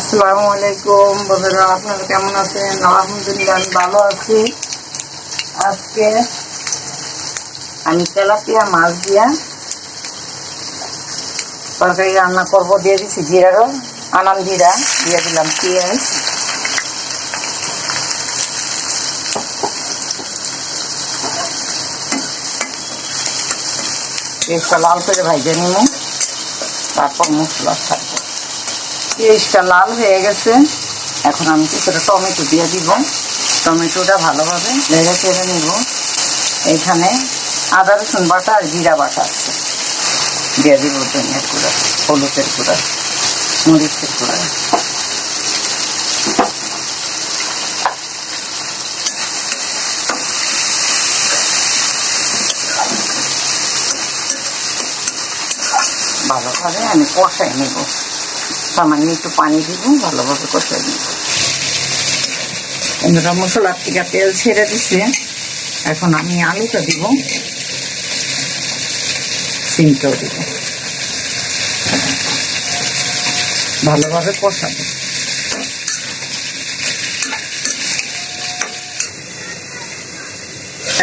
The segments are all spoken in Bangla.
আসসালামু আলাইকুম বন্ধুরা, আপনারা কেমন আছেন? আলহামদুলিল্লাহ আমি ভালো আছি। আজকে আমি তেলাপিয়া মাছ দিয়া তরকারি রান্না করবো। দিয়ে দিচ্ছি জিরারও আনাম জিরা, দিয়ে দিলাম পেঁয়াজ, পেঁয়াজটা লাল করে ভাজে নিব, তারপর মশলা থাকবে। পেঁয়াজটা লাল হয়ে গেছে, এখন আমি কিছুটা টমেটো দিয়ে দিব। টমেটোটা ভালোভাবে নেড়ে চেড়ে নিব। এইখানে আদা রসুন বাটা আর জিরা বাটা আছে, দিয়ে দিব ধনিয়ার গুঁড়া, হলুদের গুঁড়া, মরিচের গুঁড়া। ভালোভাবে আমি কষাই নেব, সামান্য একটু পানি দিব, ভালোভাবে কষাই নেব। বন্ধুরা, মশলার থেকে তেল ছেড়ে দিচ্ছে, এখন আমি আলুটা দিব, সিমটাও দিব, ভালোভাবে কষাবো।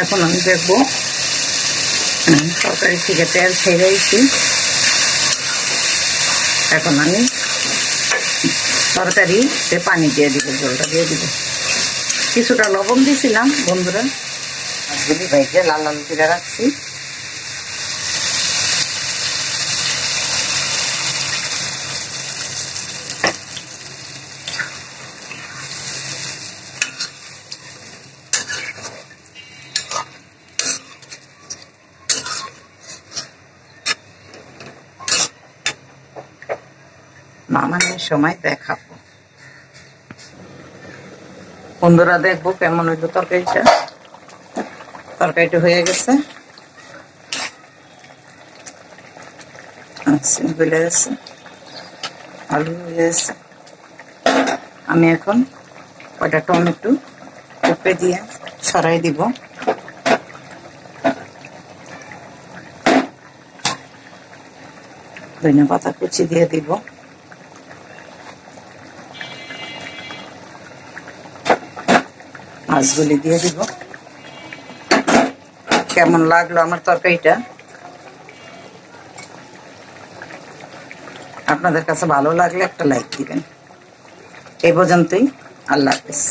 এখন আমি দেখবো তরকারি থেকে তেল ছেড়েছি। এখন আমি তরকারিতে পানি দিয়ে দিব, জলটা দিয়ে দিব। কিছুটা লবণ দিয়েছিলাম বন্ধুরা, মাছগুলি ভেজে লাল লাল করে রাখছি। নামানোর সময় দেখাবো বন্ধুরা, দেখবো কেমন হইল তরকারিটা। তরকারিটা হয়ে গেছে, গলে গেছে, আলু হয়ে গেছে। আমি এখন কয়টা টমেটো উপরে দিয়ে সরাই দিব। ধনিয়া পাতা কুচি দিয়ে দিব। মাছগুলি দিয়ে দিব। কেমন লাগলো আমার তরকারিটা? আপনাদের কাছে ভালো লাগলে একটা লাইক দিবেন। এই পর্যন্তই, আল্লাহ হাফেজ।